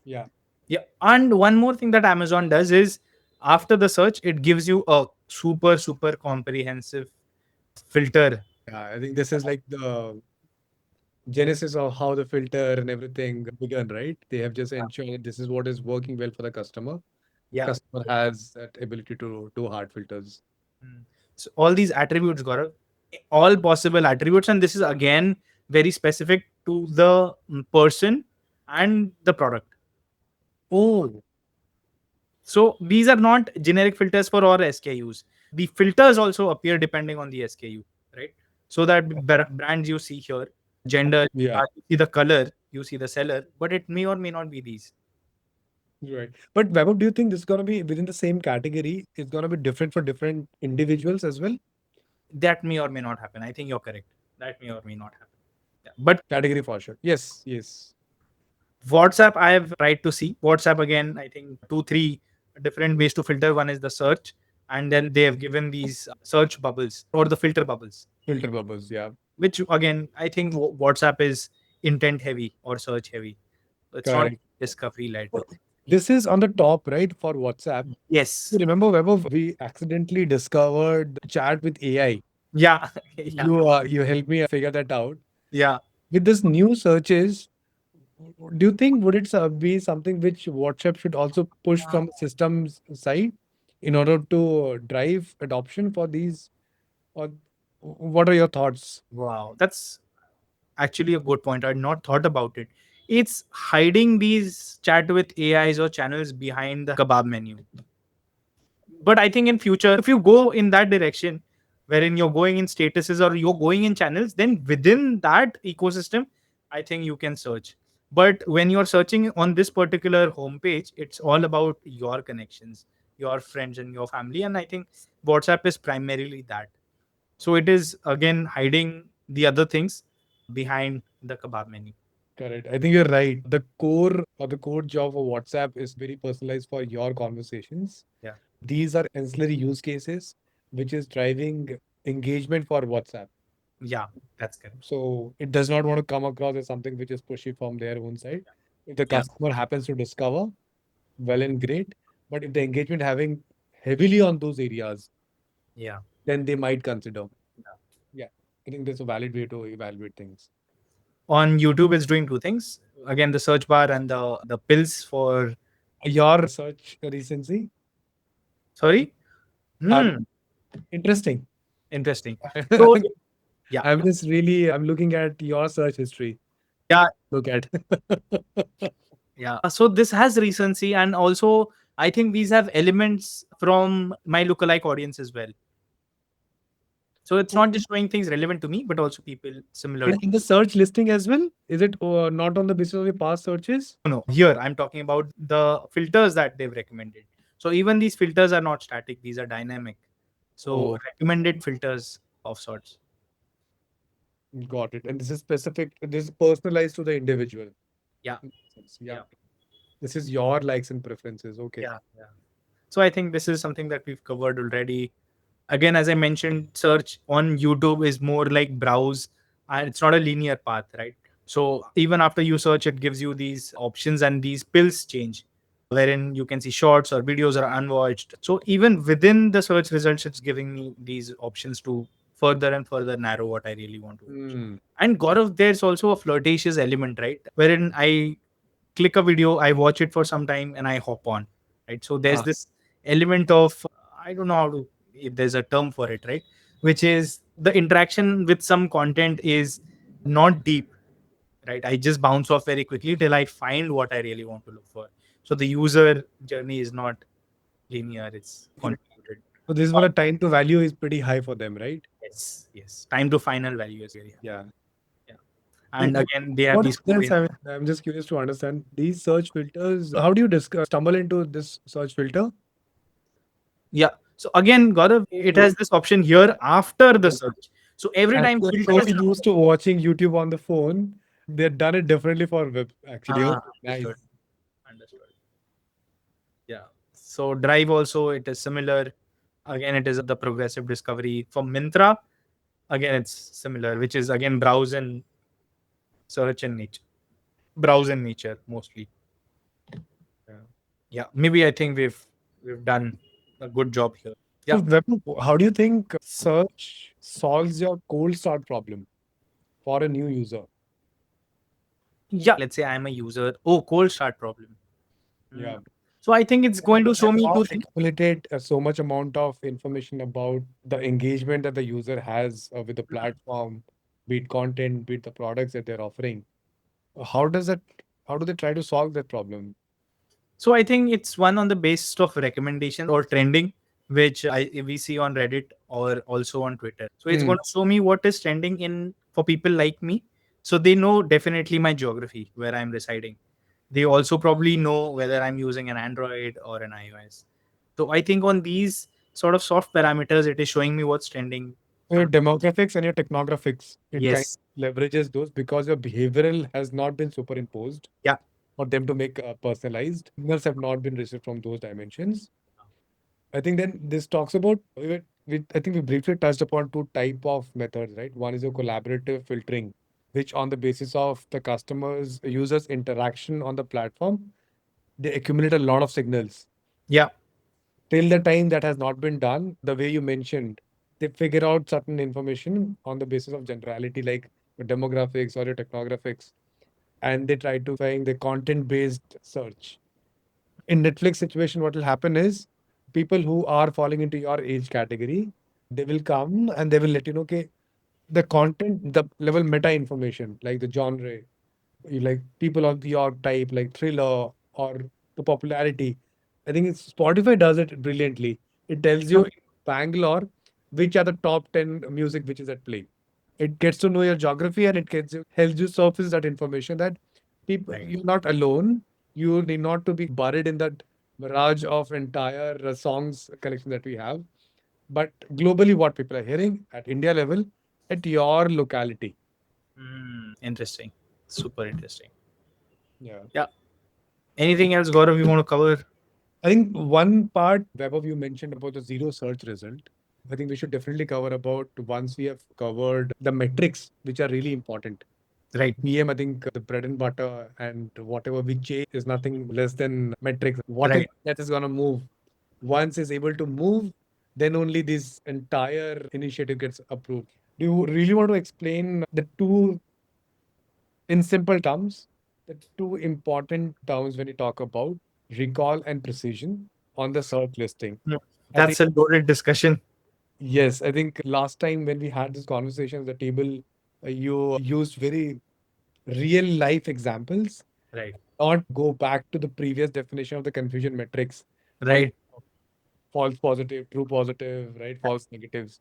Speaker 1: Yeah.
Speaker 2: Yeah. And one more thing that Amazon does is after the search, it gives you a super comprehensive filter.
Speaker 1: Yeah. I think this is like the genesis of how the filter and everything began, right? They have just ensured this is what is working well for the customer.
Speaker 2: Yeah.
Speaker 1: Customer has that ability to do hard filters.
Speaker 2: Mm. So all these attributes, Gaurav, all possible attributes, and this is again very specific to the person and the product.
Speaker 1: Oh,
Speaker 2: So these are not generic filters for all SKUs. The filters also appear depending on the SKU, right? So that brands you see here, gender,
Speaker 1: yeah.
Speaker 2: you see the color, you see the seller, but it may or may not be these.
Speaker 1: Right. But Vaibhav, do you think this is going to be within the same category? It's going to be different for different individuals as well?
Speaker 2: That may or may not happen. I think you're correct. That may or may not happen. Yeah. But
Speaker 1: Category for sure. Yes, yes.
Speaker 2: WhatsApp, I have tried to see. WhatsApp again, I think two, three different ways to filter. One is the search, and then they have given these search bubbles or the filter bubbles,
Speaker 1: Filter bubbles, yeah.
Speaker 2: which again, I think WhatsApp is intent heavy or search heavy. It's not
Speaker 1: Correct.
Speaker 2: discovery led.
Speaker 1: This is on the top, right, for WhatsApp.
Speaker 2: Yes.
Speaker 1: You remember, Vaibhav, we accidentally discovered chat with AI.
Speaker 2: Yeah. Yeah.
Speaker 1: You helped me figure that out.
Speaker 2: Yeah.
Speaker 1: With this new searches, do you think would it be something which WhatsApp should also push from systems side in order to drive adoption for these? Or what are your thoughts?
Speaker 2: Wow. That's actually a good point. I had not thought about it. It's hiding these chat with AIs or channels behind the kebab menu. But I think in future, if you go in that direction, wherein you're going in statuses or you're going in channels, then within that ecosystem, I think you can search. But when you're searching on this particular homepage, it's all about your connections, your friends, and your family. And I think WhatsApp is primarily that. So it is again hiding the other things behind the kebab menu.
Speaker 1: Correct. I think you're right. The core or the core job of WhatsApp is very personalized for your conversations.
Speaker 2: Yeah.
Speaker 1: These are ancillary use cases, which is driving engagement for WhatsApp.
Speaker 2: Yeah, that's correct.
Speaker 1: So it does not want to come across as something which is pushy from their own side. If the
Speaker 2: Yeah.
Speaker 1: customer happens to discover, well and great. But if the engagement having heavily on those areas,
Speaker 2: Yeah.
Speaker 1: then they might consider. Yeah. I think that's a valid way to evaluate things.
Speaker 2: On YouTube, it's doing two things. Again, the search bar and the pills for.
Speaker 1: Your search recency,
Speaker 2: Sorry.
Speaker 1: uh,
Speaker 2: Hmm.
Speaker 1: interesting.
Speaker 2: Interesting. So yeah,
Speaker 1: I'm looking at your search history.
Speaker 2: yeah,
Speaker 1: Look at.
Speaker 2: yeah. So this has recency, and also I think these have elements from my lookalike audience as well. So it's not just showing things relevant to me, but also people similar.
Speaker 1: In the search listing as well? Is it not on the basis of your past searches?
Speaker 2: No, here I'm talking about the filters that they've recommended. So even these filters are not static; these are dynamic. So
Speaker 1: Oh,
Speaker 2: recommended filters of sorts.
Speaker 1: got it. And this is specific, this is personalized to the individual.
Speaker 2: Yeah,
Speaker 1: Makes sense. Yeah.
Speaker 2: yeah,
Speaker 1: This is your likes and preferences. Okay.
Speaker 2: yeah, yeah. So I think this is something that we've covered already. Again, as I mentioned, search on YouTube is more like browse, and it's not a linear path, right? So even after you search, it gives you these options, and these pills change, wherein you can see shorts or videos are unwatched. So even within the search results, it's giving me these options to further and further narrow what I really want to watch.
Speaker 1: Hmm.
Speaker 2: And Gaurav, there's also a flirtatious element, right? Wherein I click a video, I watch it for some time, and I hop on, right? So there's
Speaker 1: Ah,
Speaker 2: this element of, I don't know how to, if there's a term for it, right? Which is the interaction with some content is not deep, right? I just bounce off very quickly till I find what I really want to look for. So the user journey is not linear; it's convoluted.
Speaker 1: so this is what a time to value is pretty high for them, right?
Speaker 2: Yes, yes. Time to final value is very high.
Speaker 1: Yeah.
Speaker 2: Yeah.
Speaker 1: So
Speaker 2: And again, they have
Speaker 1: what
Speaker 2: these
Speaker 1: else? I'm just curious to understand these search filters. How do you stumble into this search filter?
Speaker 2: yeah. So again, Gaurav, it has this option here after the search. So every
Speaker 1: As
Speaker 2: time
Speaker 1: you're so
Speaker 2: filters.
Speaker 1: used to watching YouTube on the phone, they've done it differently for web, actually. Oh,
Speaker 2: Understood.
Speaker 1: nice.
Speaker 2: Understood. Yeah. So Drive also it is similar. Again, it is the progressive discovery. For Mintra, again it's similar, which is again browse and search and nature. Browse and nature mostly.
Speaker 1: Yeah.
Speaker 2: Yeah. Maybe I think we've done a good job here.
Speaker 1: So,
Speaker 2: Yeah.
Speaker 1: How do you think search solves your cold start problem for a new user?
Speaker 2: Yeah. Let's say I'm a user. Oh, cold start problem. Hmm.
Speaker 1: Yeah.
Speaker 2: So I think it's going to show me
Speaker 1: How
Speaker 2: two things.
Speaker 1: accumulate so much amount of information about the engagement that the user has with the platform, be it content, be it the products that they're offering. How does that, how do they try to solve that problem?
Speaker 2: So I think it's one on the basis of recommendations or trending, which we see on Reddit or also on Twitter. So it's
Speaker 1: Hmm.
Speaker 2: going to show me what is trending in for people like me. So they know definitely my geography where I'm residing. They also probably know whether I'm using an Android or an iOS. So I think on these sort of soft parameters, it is showing me what's trending.
Speaker 1: So your demographics and your technographics, it kind
Speaker 2: Yes.
Speaker 1: of leverages those because your behavioral has not been superimposed
Speaker 2: Yeah.
Speaker 1: for them to make personalized. Signals have not been received from those dimensions. I think then this talks about I think we briefly touched upon two type of methods, right? One is your collaborative filtering, which on the basis of the customers users interaction on the platform, they accumulate a lot of signals.
Speaker 2: Yeah.
Speaker 1: Till the time that has not been done, the way you mentioned, they figure out certain information on the basis of generality, like your demographics or your technographics, and they try to find the content based search. In Netflix situation, what will happen is people who are falling into your age category, they will come and they will let you know, okay, the content, the level meta information, like the genre, you like people of your type, like thriller or the popularity. I think Spotify does it brilliantly. It tells you in Bangalore which are the top 10 music which is at play. It gets to know your geography and it gets you, helps you surface that information that people
Speaker 2: Right.
Speaker 1: you're not alone. You need not to be buried in that mirage of entire songs collection that we have. But globally, what people are hearing at India level, at your locality.
Speaker 2: Interesting. Super interesting.
Speaker 1: Yeah.
Speaker 2: Yeah. Anything else, Gaurav, you want to cover?
Speaker 1: I think one part, Vaibhav, you mentioned about the zero search result. I think we should definitely cover about once we have covered the metrics, which are really important.
Speaker 2: Right.
Speaker 1: BM, I think the bread and butter and whatever we chase is nothing less than metrics. Whatever
Speaker 2: Right.
Speaker 1: that is going to move, once is able to move, then only this entire initiative gets approved. Do you really want to explain the two, in simple terms, the two important terms when you talk about recall and precision on the search listing?
Speaker 2: No,
Speaker 1: I think,
Speaker 2: that's a loaded discussion.
Speaker 1: yes, I think last time when we had this conversation at the table, you used very real life examples,
Speaker 2: Right.
Speaker 1: not go back to the previous definition of the confusion metrics on
Speaker 2: Right.
Speaker 1: false positive, true positive, right? False negatives.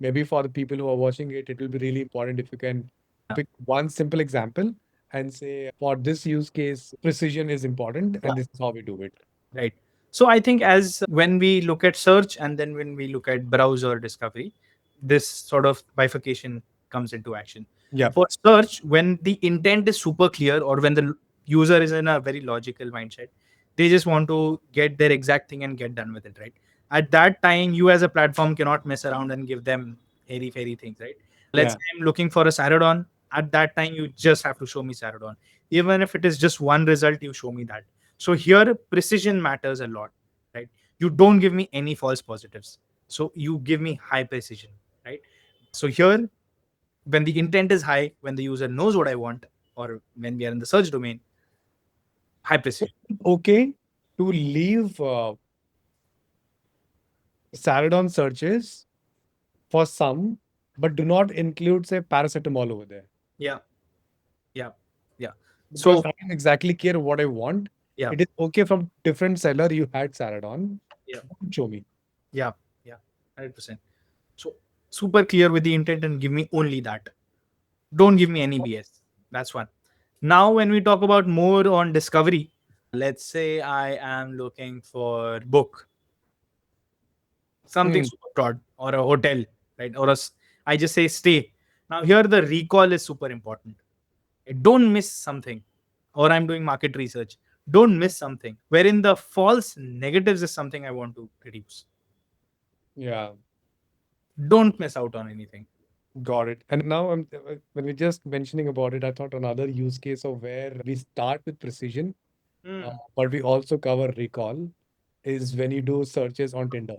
Speaker 1: Maybe for the people who are watching it, it will be really important if you can
Speaker 2: Yeah.
Speaker 1: pick one simple example and say, for this use case, precision is important,
Speaker 2: Yeah.
Speaker 1: and this is how we do it.
Speaker 2: Right. So I think as when we look at search and then when we look at browse or discovery, this sort of bifurcation comes into action.
Speaker 1: Yeah.
Speaker 2: For search, when the intent is super clear or when the user is in a very logical mindset, they just want to get their exact thing and get done with it, right? At that time, you as a platform cannot mess around and give them airy fairy things, right? Let's
Speaker 1: Yeah.
Speaker 2: say I'm looking for a Saradon. At that time, you just have to show me Saradon. Even if it is just one result, you show me that. So here, precision matters a lot, right? You don't give me any false positives. So you give me high precision, right? So here, when the intent is high, when the user knows what I want, or when we are in the search domain, high precision.
Speaker 1: Okay to leave Saradon searches for some, but do not include, say, paracetamol over there.
Speaker 2: Yeah, yeah, yeah.
Speaker 1: Because
Speaker 2: So
Speaker 1: I don't exactly care what I want.
Speaker 2: yeah,
Speaker 1: It is okay from different seller you had Saradon.
Speaker 2: yeah,
Speaker 1: Show me.
Speaker 2: yeah, yeah, 100%. So super clear with the intent and give me only that. Don't give me any BS. That's one. Now, when we talk about more on discovery, let's say I am looking for book, something
Speaker 1: Hmm.
Speaker 2: super broad, or a hotel, right? I just say stay. Now here the recall is super important. Don't miss something. Or I'm doing market research. Don't miss something. Wherein the false negatives is something I want to reduce.
Speaker 1: Yeah,
Speaker 2: Don't miss out on anything.
Speaker 1: got it. And now when we're just mentioning about it, I thought another use case of where we start with precision,
Speaker 2: Mm.
Speaker 1: but we also cover recall is when you do searches on Tinder,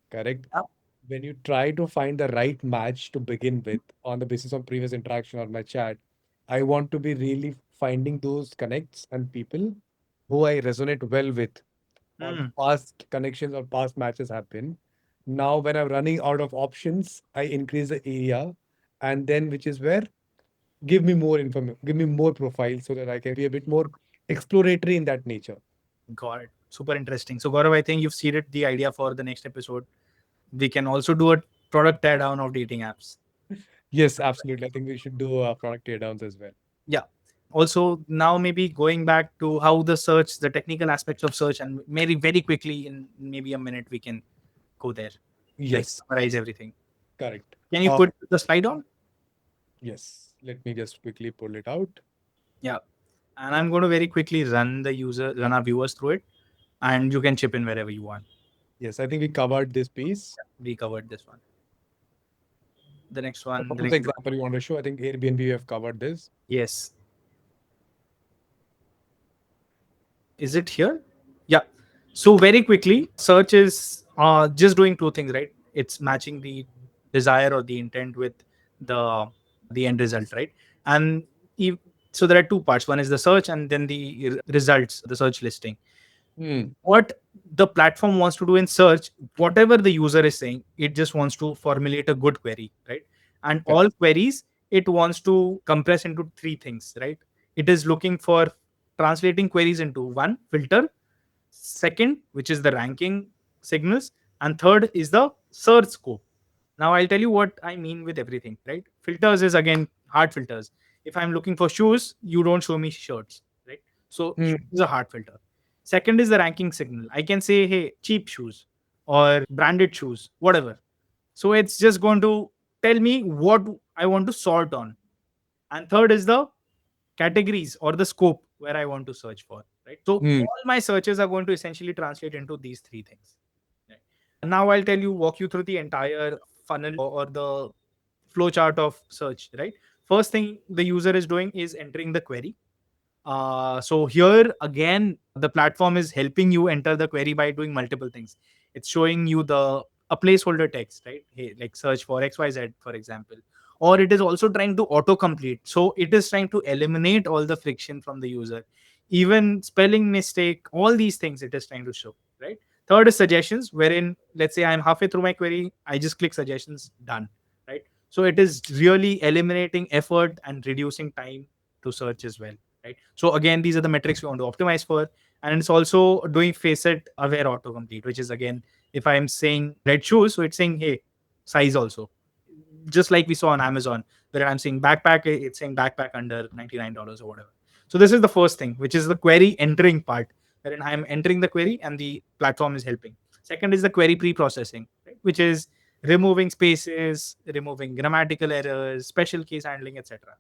Speaker 1: correct?
Speaker 2: Yeah.
Speaker 1: When you try to find the right match to begin with on the basis of previous interaction or my chat, I want to be really finding those connects and people who I resonate well with or
Speaker 2: Mm.
Speaker 1: past connections or past matches have been. Now, when I'm running out of options, I increase the area, and then which is where give me more information, give me more profiles so that I can be a bit more exploratory in that nature.
Speaker 2: Got it. Super interesting. So, Gaurav, I think you've seeded the idea for the next episode. We can also do a product tear down of dating apps.
Speaker 1: Yes, absolutely. I think we should do product teardowns as well.
Speaker 2: Yeah. Also, now maybe going back to how the search, the technical aspects of search, and maybe very quickly in maybe a minute, we can go there, like
Speaker 1: Yes,
Speaker 2: summarize everything.
Speaker 1: correct.
Speaker 2: Can you put the slide on?
Speaker 1: Yes, let me just quickly pull it out.
Speaker 2: Yeah. And I'm going to very quickly run our viewers through it, and you can chip in wherever you want.
Speaker 1: Yes, I think we covered this piece.
Speaker 2: We covered this one. The next
Speaker 1: So
Speaker 2: one,
Speaker 1: what
Speaker 2: the
Speaker 1: was the
Speaker 2: next one.
Speaker 1: example you want to show? I think Airbnb we have covered this.
Speaker 2: Yes. Is it here? Yeah. So very quickly, search is just doing two things, right? It's matching the desire or the intent with the the end result, right? And if, so there are two parts. One is the search, and then the results, the search listing.
Speaker 1: Hmm.
Speaker 2: What the platform wants to do in search, whatever the user is saying, it just wants to formulate a good query, right? And
Speaker 1: Correct.
Speaker 2: all queries it wants to compress into three things, right? It is looking for translating queries into one filter, second, which is the ranking signals, and third is the search scope. Now I'll tell you what I mean with everything, right? Filters is again hard filters. If I'm looking for shoes, you don't show me shirts, right? So
Speaker 1: Hmm.
Speaker 2: shoes is a hard filter. Second is the ranking signal. I can say, hey, cheap shoes or branded shoes, whatever. So it's just going to tell me what I want to sort on. And third is the categories or the scope where I want to search for, right? So
Speaker 1: Hmm.
Speaker 2: all my searches are going to essentially translate into these three things. Right? Now I'll walk you through the entire funnel or the flow chart of search, right? First thing the user is doing is entering the query. So here again, the platform is helping you enter the query by doing multiple things. It's showing you the a placeholder text, right? Hey, like search for XYZ, for example. Or it is also trying to autocomplete. So it is trying to eliminate all the friction from the user. Even spelling mistake, all these things it is trying to show, right? Third is suggestions, wherein let's say I'm halfway through my query, I just click suggestions, done. Right. So it is really eliminating effort and reducing time to search as well, right? So again, these are the metrics we want to optimize for. And it's also doing facet aware autocomplete, which is again, if I'm saying red shoes, so it's saying, hey, size also. Just like we saw on Amazon, where I'm saying backpack, it's saying backpack under $99 or whatever. So this is the first thing, which is the query entering part, wherein I'm entering the query and the platform is helping. Second is the query pre-processing, right? Which is removing spaces, removing grammatical errors, special case handling, etc.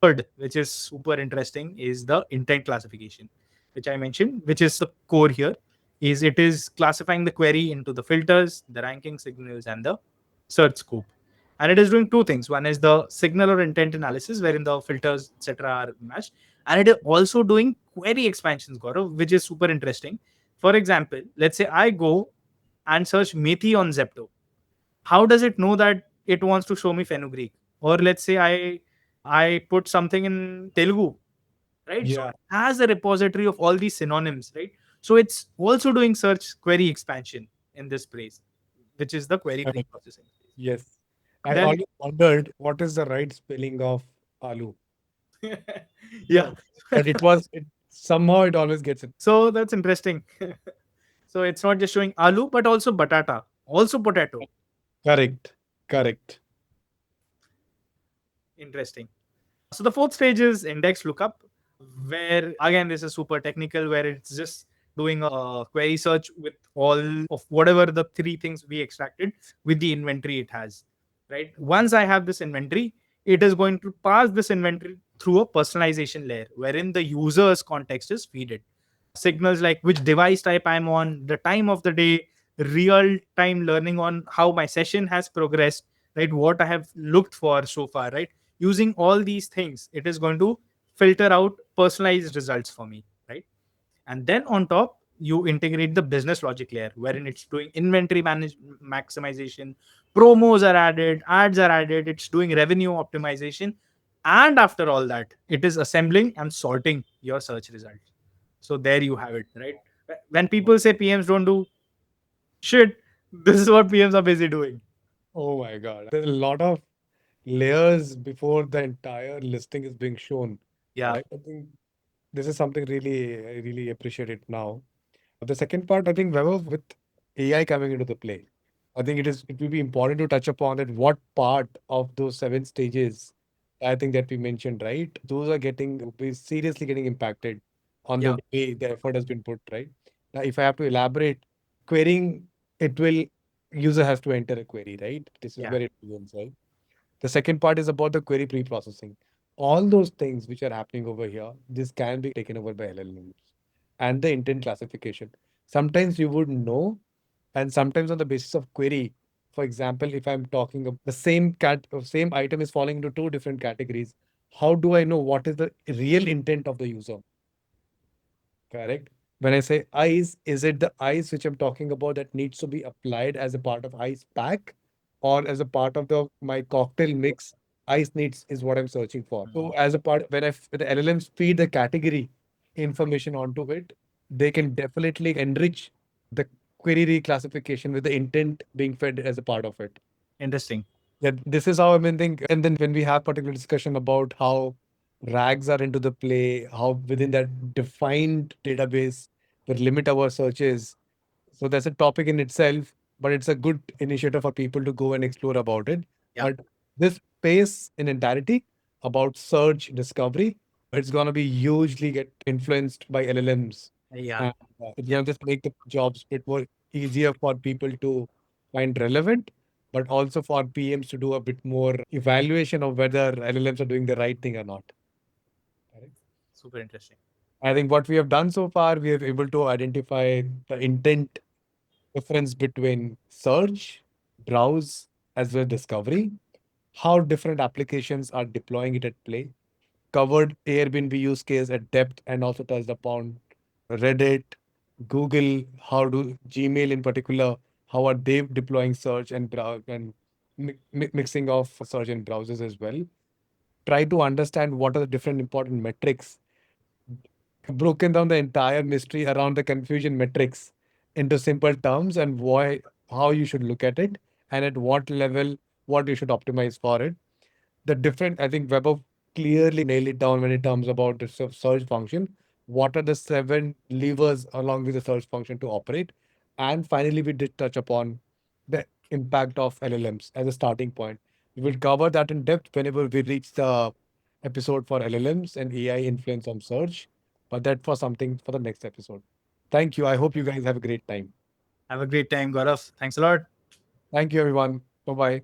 Speaker 2: Third, which is super interesting, is the intent classification, which I mentioned, which is the core here. Is it is classifying the query into the filters, the ranking signals, and the search scope. And it is doing two things. One is the signal or intent analysis, wherein the filters, etc., are matched. And it is also doing query expansions, Gaurav, which is super interesting. For example, let's say I go and search Methi on Zepto. How does it know that it wants to show me fenugreek. Or let's say I put something in Telugu, right? So
Speaker 1: Yeah.
Speaker 2: it has a repository of all these synonyms, right? So it's also doing search query expansion in this place, which is the query
Speaker 1: Correct.
Speaker 2: pre-processing.
Speaker 1: Yes. I
Speaker 2: Then
Speaker 1: always wondered what is the right spelling of aloo.
Speaker 2: yeah,
Speaker 1: But somehow it always gets it.
Speaker 2: so that's interesting. So it's not just showing aloo, but also batata, also potato.
Speaker 1: Correct. Correct.
Speaker 2: Interesting. So the fourth stage is index lookup, where again this is super technical, where it's just doing a query search with all of whatever the three things we extracted with the inventory it has. Right. Once I have this inventory, it is going to pass this inventory through a personalization layer, wherein the user's context is feeded. Signals like which device type I'm on, the time of the day, real time learning on how my session has progressed, right? What I have looked for so far, right? Using all these things, it is going to filter out personalized results for me, right? And then on top, you integrate the business logic layer, wherein it's doing inventory maximization, promos are added, ads are added, it's doing revenue optimization. And after all that, it is assembling and sorting your search results. So there you have it, right? When people say PMs don't do shit, this is what PMs are busy doing.
Speaker 1: Oh my God. There's a lot of layers before the entire listing is being shown.
Speaker 2: Yeah,
Speaker 1: Right? I think this is something really, I really appreciate it now. The second part, I think, Weber, with AI coming into the play, I think it will be important to touch upon that what part of those seven stages, I think that we mentioned, right? Those are be seriously getting impacted on
Speaker 2: yeah,
Speaker 1: the way the effort has been put, right? Now, if I have to elaborate, querying, it will, user has to enter a query, right? This is
Speaker 2: yeah,
Speaker 1: where it begins, right? The second part is about the query pre-processing. All those things which are happening over here, this can be taken over by LLMs and the intent classification. Sometimes you would know, and sometimes on the basis of query. For example, if I'm talking of the same item is falling into two different categories, how do I know what is the real intent of the user? Correct. When I say ice, is it the ice which I'm talking about that needs to be applied as a part of ice pack or as a part of the my cocktail mix? Ice needs is what I'm searching for. So as a part, when the LLMs feed the category information onto it, they can definitely enrich the query reclassification with the intent being fed as a part of it.
Speaker 2: interesting.
Speaker 1: Yeah, this is how I mean think. And then when we have particular discussion about how rags are into the play, how within that defined database we limit our searches. So that's a topic in itself, but it's a good initiative for people to go and explore about it.
Speaker 2: Yeah,
Speaker 1: But this space in entirety about search discovery, it's gonna be hugely get influenced by LLMs.
Speaker 2: yeah,
Speaker 1: And it's gonna just make the jobs a bit more easier for people to find relevant, but also for PMs to do a bit more evaluation of whether LLMs are doing the right thing or not. Correct.
Speaker 2: super interesting.
Speaker 1: I think what we have done so far, we have able to identify the intent difference between search, browse, as well as discovery, how different applications are deploying it at play, covered Airbnb use case at depth, and also touched upon Reddit, Google, how do Gmail in particular, how are they deploying search and browse and mixing of search and browsers as well. Try to understand what are the different important metrics, broken down the entire mystery around the confusion metrics into simple terms and why, how you should look at it, and at what level, what you should optimize for it. The different, I think Weber clearly nailed it down when it comes about the search function. What are the seven levers along with the search function to operate? And finally, we did touch upon the impact of LLMs as a starting point. We will cover that in depth whenever we reach the episode for LLMs and AI influence on search. But that for something for the next episode. Thank you. I hope you guys have a great time.
Speaker 2: Have a great time, Gaurav. Thanks a lot.
Speaker 1: Thank you, everyone. Bye bye.